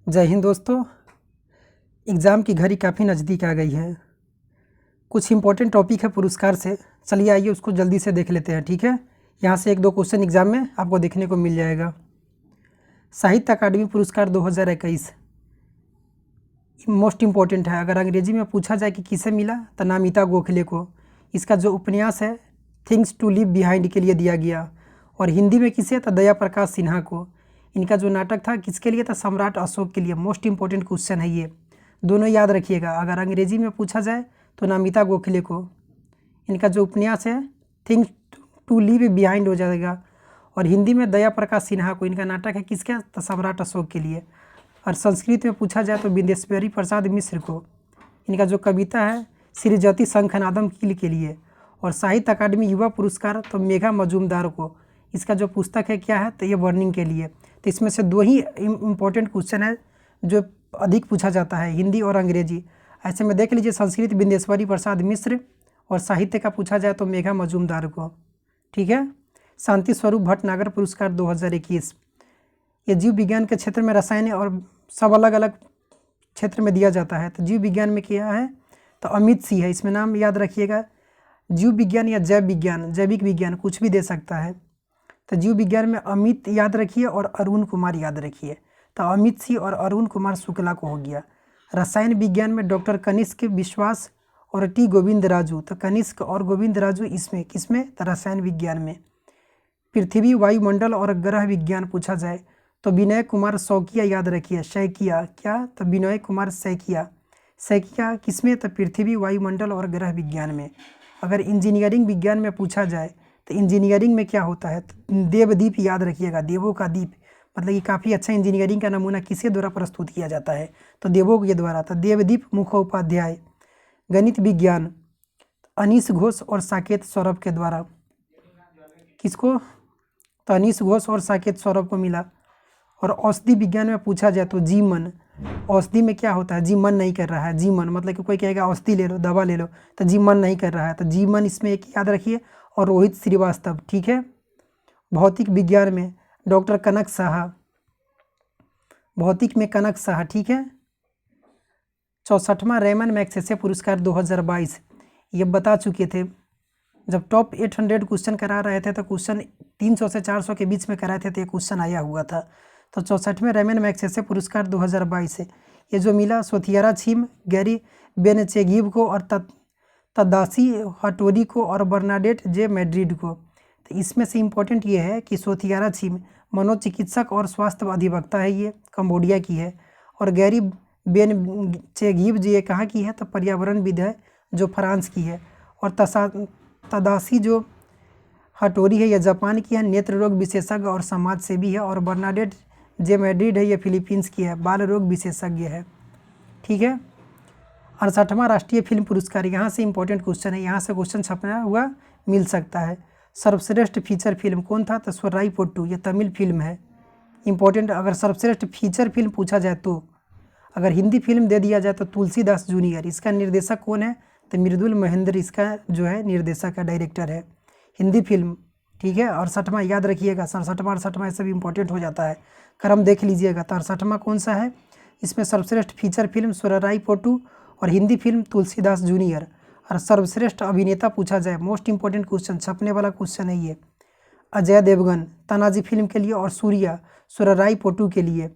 जय हिंद दोस्तों। एग्ज़ाम की घड़ी काफ़ी नज़दीक आ गई है। कुछ इंपॉर्टेंट टॉपिक है पुरस्कार से, चलिए आइए उसको जल्दी से देख लेते हैं। ठीक है, यहाँ से एक दो क्वेश्चन एग्ज़ाम में आपको देखने को मिल जाएगा। साहित्य अकादमी पुरस्कार 2021 मोस्ट इम्पॉर्टेंट है। अगर अंग्रेजी में पूछा जाए कि किसे मिला तो नमिता गोखले को। इसका जो उपन्यास है थिंग्स टू लिव बिहाइंड के लिए दिया गया। और हिंदी में किसे तो दया प्रकाश सिन्हा को। इनका जो नाटक था किसके लिए था? सम्राट अशोक के लिए। मोस्ट इम्पॉर्टेंट क्वेश्चन है ये, दोनों याद रखिएगा। अगर अंग्रेजी में पूछा जाए तो नमिता गोखले को। इनका जो उपन्यास है थिंग्स टू लिव बिहाइंड हो जाएगा। और हिंदी में दया प्रकाश सिन्हा को। इनका नाटक है किसका? तो सम्राट अशोक के लिए। और संस्कृत में पूछा जाए तो विदेश्वरी प्रसाद मिश्र को। इनका जो कविता है श्रीजति शंखनादम कील के लिए। और साहित्य अकादमी युवा पुरस्कार तो मेघा मजूमदार को। इसका जो पुस्तक है क्या है? तो ये वार्निंग के लिए। तो इसमें से दो ही इम्पोर्टेंट क्वेश्चन है जो अधिक पूछा जाता है, हिंदी और अंग्रेजी। ऐसे में देख लीजिए, संस्कृत विदेश्वरी प्रसाद मिश्र और साहित्य का पूछा जाए तो मेघा मजूमदार को। ठीक है। शांति स्वरूप भटनागर पुरस्कार 2021 ये जीव विज्ञान के क्षेत्र में रसायन और सब अलग अलग क्षेत्र में दिया जाता है। तो जीव विज्ञान में क्या है? तो अमित सिंह है। इसमें नाम याद रखिएगा, जीव विज्ञान या जैव विज्ञान, जैविक विज्ञान कुछ भी दे सकता है। तो जीव विज्ञान में अमित याद रखिए और अरुण कुमार याद रखिए। तो अमित सिंह और अरुण कुमार शुक्ला को हो गया। रसायन विज्ञान में डॉक्टर कनिष्क विश्वास और टी गोविंद राजू। तो कनिष्क और गोविंद राजू इसमें किसमें? तो रसायन विज्ञान में। पृथ्वी वायुमंडल और ग्रह विज्ञान पूछा जाए तो विनय कुमार सौकिया याद रखिए। सैकिया क्या? तो विनय कुमार सैकिया। सैकिया किसमें? तो पृथ्वी वायुमंडल और ग्रह विज्ञान में। अगर इंजीनियरिंग विज्ञान में पूछा जाए तो इंजीनियरिंग में क्या होता है? तो देवदीप याद रखिएगा। देवों का दीप मतलब कि काफ़ी अच्छा इंजीनियरिंग का नमूना किसके द्वारा प्रस्तुत किया जाता है? तो देवों के द्वारा। तो देवदीप मुखोपाध्याय। गणित विज्ञान अनीश घोष और साकेत सौरभ के द्वारा। किसको? तो अनीश घोष और साकेत सौरभ को मिला। और औषधि विज्ञान में पूछा जाए तो जीवन। औषधि में क्या होता है? जी मन नहीं कर रहा है। जी मन मतलब कि कोई कहेगा औषधि ले लो, दवा ले लो, तो जी मन नहीं कर रहा है, तो जी मन इसमें एक याद रखिए। और रोहित श्रीवास्तव। ठीक है। भौतिक विज्ञान में डॉक्टर कनक साहा। भौतिक में कनक साहा। ठीक है। 64वां रेमन मैग्सेसे पुरस्कार 2022 ये बता चुके थे। जब टॉप 800 क्वेश्चन करा रहे थे तो क्वेश्चन 300 से 400 के बीच में कराए थे, तो ये क्वेश्चन आया हुआ था। तो 64वें रेमन मैग्सेसे पुरस्कार 2022 है। ये जो मिला सोथियारा छिम, गैरी बेनचेगिव को और तदासी हटोरी को और बर्नाडेट जे मैड्रिड को। तो इसमें से इम्पोर्टेंट ये है कि सोथियारा छिम मनोचिकित्सक और स्वास्थ्य अधिवक्ता है, ये कंबोडिया की है। और गैरी बेनचेगिव जी ये कहाँ की है? तो पर्यावरणविद है जो फ्रांस की है। और तदासी जो हटोरी है ये जापान की है, नेत्र रोग विशेषज्ञ और समाज सेवी है। और बर्नाडेट जे मैड्रिड है ये फिलीपींस की है, बाल रोग विशेषज्ञ है। ठीक है। 68वां राष्ट्रीय फिल्म पुरस्कार, यहाँ से इंपॉर्टेंट क्वेश्चन है, यहाँ से क्वेश्चन छपना हुआ मिल सकता है। सर्वश्रेष्ठ फीचर फिल्म कौन था? तो सोर्राई पोट्टू, ये तमिल फिल्म है। इंपॉर्टेंट अगर सर्वश्रेष्ठ फीचर फिल्म पूछा जाए तो। अगर हिंदी फिल्म दे दिया जाए तो तुलसीदास जूनियर। इसका निर्देशक कौन है? तो मृदुल महेंद्र इसका जो है निर्देशक है, डायरेक्टर है। हिंदी फिल्म। ठीक है। 68वां याद रखिएगा, 67वां 68वां सब इंपॉर्टेंट हो जाता है, क्रम देख लीजिएगा। तो 68वां कौन सा है? इसमें सर्वश्रेष्ठ फीचर फिल्म सोर्राई पोट्टू और हिंदी फिल्म तुलसीदास जूनियर। और सर्वश्रेष्ठ अभिनेता पूछा जाए, मोस्ट इंपॉर्टेंट क्वेश्चन, छपने वाला क्वेश्चन है ये, अजय देवगन तानाजी फिल्म के लिए और सूर्या सोर्राई पोट्टू के लिए।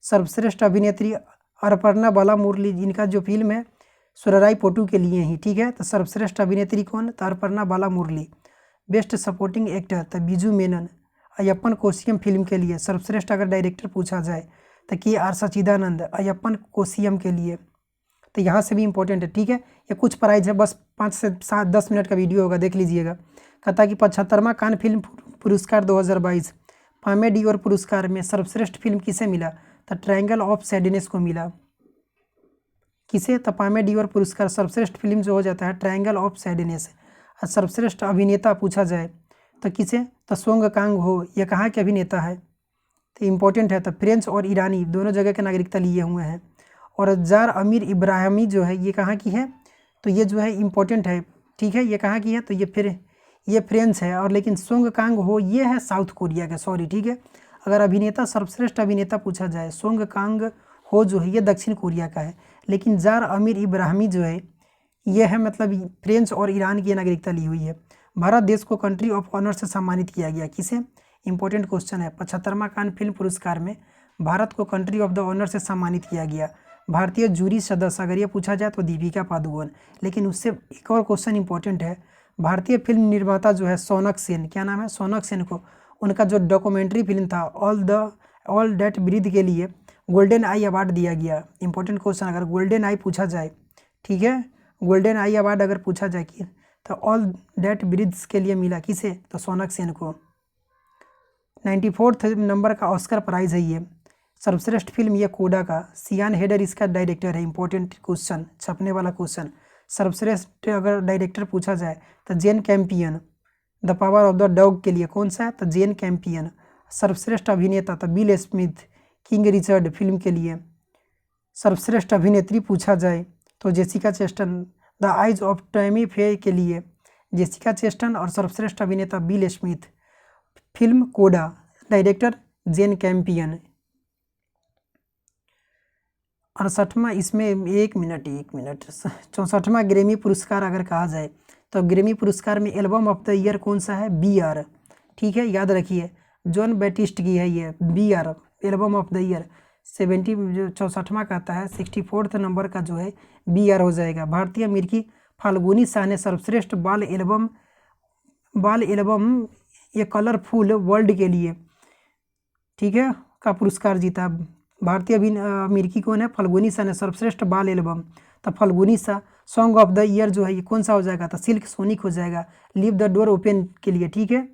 सर्वश्रेष्ठ अभिनेत्री अर्पणा बालामुरली, जिनका जो फिल्म है सोर्राई पोट्टू के लिए ही। ठीक है। तो सर्वश्रेष्ठ अभिनेत्री कौन? तो Arpana Balamurali. Best supporting actor तो बिजू मेनन अयप्पन कोशियम फिल्म के लिए। सर्वश्रेष्ठ अगर डायरेक्टर पूछा जाए तो KR सच्चिदानंद अयप्पन कोशियम के लिए। तो यहाँ से भी इंपॉर्टेंट है। ठीक है। ये कुछ प्राइज है, बस 5 से 7-10 मिनट का वीडियो होगा, देख लीजिएगा। कहता कि 75वां कान फिल्म पुरस्कार 2022 पामे डियोर पुरस्कार में सर्वश्रेष्ठ फिल्म किसे मिला? तो ट्रायंगल ऑफ सैडनेस को मिला। किसे? तो पामे डियोर पुरस्कार सर्वश्रेष्ठ फिल्म जो हो जाता है ट्रायंगल ऑफ सैडनेस। और सर्वश्रेष्ठ अभिनेता पूछा जाए तो किसे? तो सोंग कांग हो, ये कहाँ के अभिनेता है? तो इम्पोर्टेंट है। तो फ्रेंच और ईरानी दोनों जगह के नागरिकता लिए हुए हैं। और जार अमीर इब्राहिमी जो है ये कहाँ की है? तो ये जो है इम्पोर्टेंट है। ठीक है। ये कहाँ की है? तो ये फ्रेंच है। और लेकिन सोंग कांग हो ये है साउथ कोरिया का, सॉरी। ठीक है। अगर अभिनेता सर्वश्रेष्ठ अभिनेता पूछा जाए, सोंग कांग हो जो है ये दक्षिण कोरिया का है। लेकिन जार अमीर इब्राहिमी जो है ये है मतलब फ्रेंच और ईरान की नागरिकता ली हुई है। भारत देश को कंट्री ऑफ ऑनर से सम्मानित किया गया, किसे? इंपॉर्टेंट क्वेश्चन है। 75वां कान फिल्म पुरस्कार में भारत को कंट्री ऑफ द ऑनर से सम्मानित किया गया। भारतीय जूरी सदस्य अगर ये पूछा जाए तो दीपिका पादुकोण। लेकिन उससे एक और क्वेश्चन इंपॉर्टेंट है। भारतीय फिल्म निर्माता जो है सोनक सेन, क्या नाम है? सोनक सेन को उनका जो डॉक्यूमेंट्री फिल्म था ऑल दैट ब्रीथ के लिए गोल्डन आई अवार्ड दिया गया। इंपॉर्टेंट क्वेश्चन, अगर गोल्डन आई पूछा जाए, ठीक है, गोल्डन आई अवार्ड अगर पूछा जाए कि तो ऑल दैट ब्रीथ्स के लिए मिला, किसे? तो सोनक सेन को। 94 नंबर का ऑस्कर प्राइज है ये। सर्वश्रेष्ठ फिल्म ये कोडा का, सियान हेडर इसका डायरेक्टर है। इंपॉर्टेंट क्वेश्चन, छपने वाला क्वेश्चन। सर्वश्रेष्ठ अगर डायरेक्टर पूछा जाए तो Jane Campion The Power of the Dog के लिए कौन सा है? तो जेन कैम्पियन। सर्वश्रेष्ठ अभिनेता तो Will Smith King Richard film के लिए। सर्वश्रेष्ठ अभिनेत्री पूछा जाए तो Jessica Chastain The Eyes of Tammy Faye के लिए जेसिका चेस्टन। और सर्वश्रेष्ठ अभिनेता Will Smith film CODA, director Jane Campion. 68वां इसमें एक मिनट 64वां ग्रेमी पुरस्कार अगर कहा जाए तो ग्रेमी पुरस्कार में एल्बम ऑफ द ईयर कौन सा है? BR, ठीक है, याद रखिए जॉन बैटिस्ट की है ये BR album of the year. 64वां कहता है, 64th नंबर का जो है BR हो जाएगा। भारतीय अमेरिकी फाल्गुनी शाह ने सर्वश्रेष्ठ बाल एल्बम ये कलरफुल वर्ल्ड के लिए, ठीक है, का पुरस्कार जीता। भारतीय अमेरिकी कौन है? फाल्गुनी शाह ने सर्वश्रेष्ठ बाल एल्बम। तो Falguni Shah song of the year जो है ये कौन सा हो जाएगा? तो सिल्क सोनिक हो जाएगा, लीव द डोर ओपन के लिए, ठीक है,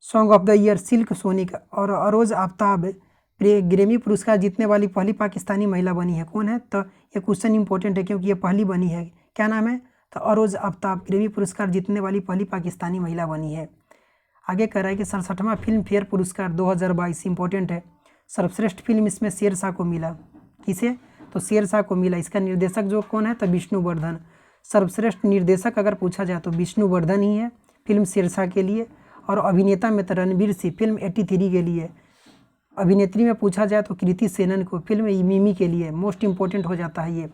song of the year silk sonic. और अरोज आफ्ताब ग्रेमी पुरस्कार जीतने वाली पहली पाकिस्तानी महिला बनी है, कौन है? तो ये क्वेश्चन इंपॉर्टेंट है क्योंकि ये पहली बनी है। क्या नाम है? तो अरोज आफ्ताब ग्रेमी पुरस्कार जीतने वाली पहली पाकिस्तानी महिला बनी है। आगे कह रहा है कि 67वां फिल्म फेयर पुरस्कार 2022 इंपॉर्टेंट है। सर्वश्रेष्ठ फिल्म इसमें शेरशाह को मिला, किसे? तो शेरशाह को मिला। इसका निर्देशक जो कौन है? तो विष्णुवर्धन। सर्वश्रेष्ठ निर्देशक अगर पूछा जाए तो विष्णुवर्धन ही है फिल्म शेरशाह के लिए। और अभिनेता में तो रणवीर सिंह फिल्म 83 के लिए। अभिनेत्री में पूछा जाए तो कृति सेनन को फिल्म मिमी के लिए। मोस्ट इंपॉर्टेंट हो जाता है ये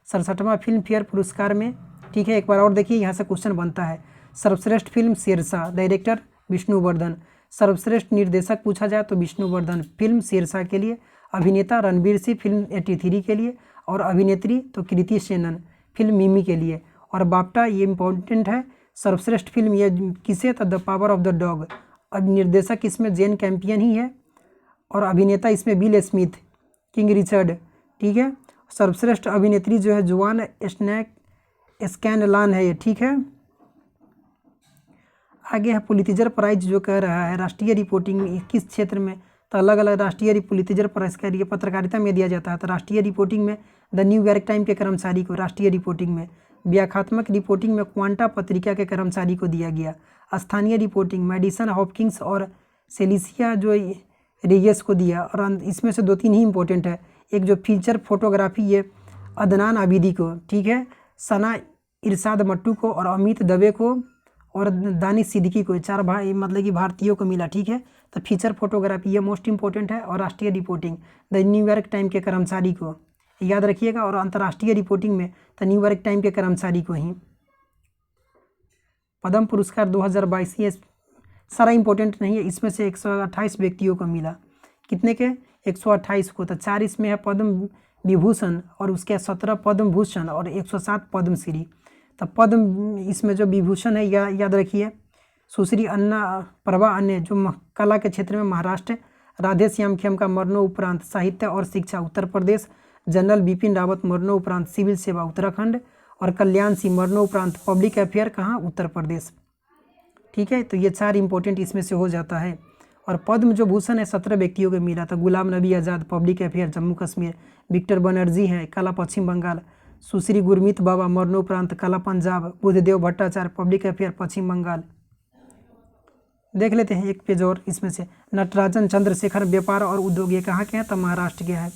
67वां फिल्म फेयर पुरस्कार में, ठीक है। एक बार और देखिए, यहाँ से क्वेश्चन बनता है। सर्वश्रेष्ठ फिल्म शेरशाह, डायरेक्टर विष्णुवर्धन। सर्वश्रेष्ठ निर्देशक पूछा जाए तो विष्णुवर्धन फिल्म शेरशाह के लिए। अभिनेता रणवीर सिंह फिल्म 83 के लिए। और अभिनेत्री तो कृति सेनन फिल्म मिमी के लिए। और बाफ्टा ये इंपॉर्टेंट है। सर्वश्रेष्ठ फिल्म ये किसे? तो the Power of the dog. अब निर्देशक इसमें जेन कैम्पियन ही है और अभिनेता इसमें बिल स्मिथ किंग रिचर्ड, ठीक है। सर्वश्रेष्ठ अभिनेत्री जो है जुआन स्कैनलान है ये, ठीक है। आगे है पुलित्जर प्राइज जो कह रहा है राष्ट्रीय रिपोर्टिंग में किस क्षेत्र में? तो अलग अलग राष्ट्रीय पुलित्जर पुरस्कार ये पत्रकारिता में दिया जाता है। तो राष्ट्रीय रिपोर्टिंग में द न्यूयॉर्क टाइम के कर्मचारी को राष्ट्रीय रिपोर्टिंग में। व्याख्यात्मक रिपोर्टिंग में क्वांटा पत्रिका के कर्मचारी को दिया गया। स्थानीय रिपोर्टिंग मेडिसन हॉपकिंस और सेलिसिया जो रेयस को दिया। और इसमें से 2-3 ही इंपॉर्टेंट है। एक जो फीचर फोटोग्राफी ये अदनान आबिदी को, ठीक है, सना इरशाद मट्टू को और अमित दवे को और दानिश सिद्दीकी को, 4 भाई मतलब कि भारतीयों को मिला, ठीक है। तो फीचर फोटोग्राफी ये मोस्ट इंपॉर्टेंट है। और राष्ट्रीय रिपोर्टिंग द न्यूयॉर्क टाइम के कर्मचारी को याद रखिएगा। और अंतर्राष्ट्रीय रिपोर्टिंग में तो न्यूयॉर्क टाइम के कर्मचारी को ही। पद्म पुरस्कार 2022 ये सारा इंपॉर्टेंट नहीं है। इसमें से 128 व्यक्तियों को मिला। कितने के? 128 को। तो 4 इसमें है पद्म विभूषण और उसके 17 पद्म भूषण और 107 पद्मश्री। तो पद्म इसमें जो विभूषण है याद रखिए सुश्री अन्ना प्रभा अन्य जो कला के क्षेत्र में महाराष्ट्र। राधे श्याम खेमका मरणोपरांत साहित्य और शिक्षा उत्तर प्रदेश। जनरल बिपिन रावत मरणोपरांत सिविल सेवा उत्तराखंड। और कल्याण सिंह मरणोपरांत पब्लिक अफेयर कहाँ? उत्तर प्रदेश, ठीक है। तो ये 4 इंपॉर्टेंट इसमें से हो जाता है। और पद्म जो भूषण है 17 व्यक्तियों को मिला था। Ghulam Nabi Azad public affair Jammu Kashmir. विक्टर बनर्जी हैं कला पश्चिम बंगाल। सुश्री गुरमीत बाबा मरणोपरांत कला पंजाब। Buddhadeb Bhattacharya public affair Paschim Bengal. देख लेते हैं एक पेज और इसमें से। नटराजन चंद्रशेखर व्यापार और उद्योग ये कहाँ के हैं? तो महाराष्ट्र के हैं।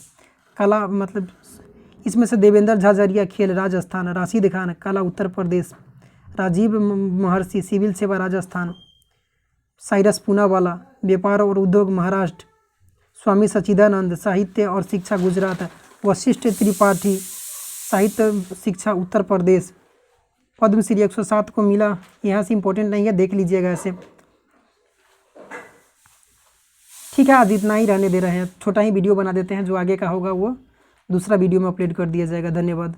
कला मतलब इसमें से देवेंद्र झाझरिया खेल राजस्थान। राशिद खान कला उत्तर प्रदेश। राजीव महर्षि सिविल सेवा राजस्थान। साइरस पूनावाला व्यापार और उद्योग महाराष्ट्र। स्वामी सच्चिदानंद साहित्य और शिक्षा गुजरात, वशिष्ठ त्रिपाठी साहित्य शिक्षा उत्तर प्रदेश। पद्मश्री 107 को मिला, यहाँ से इम्पोर्टेंट नहीं है, देख लीजिएगा ऐसे। ठीक है, आज इतना ही रहने दे रहे हैं, छोटा ही वीडियो बना देते हैं, जो आगे का होगा वो दूसरा वीडियो में अपलोड कर दिया जाएगा। धन्यवाद।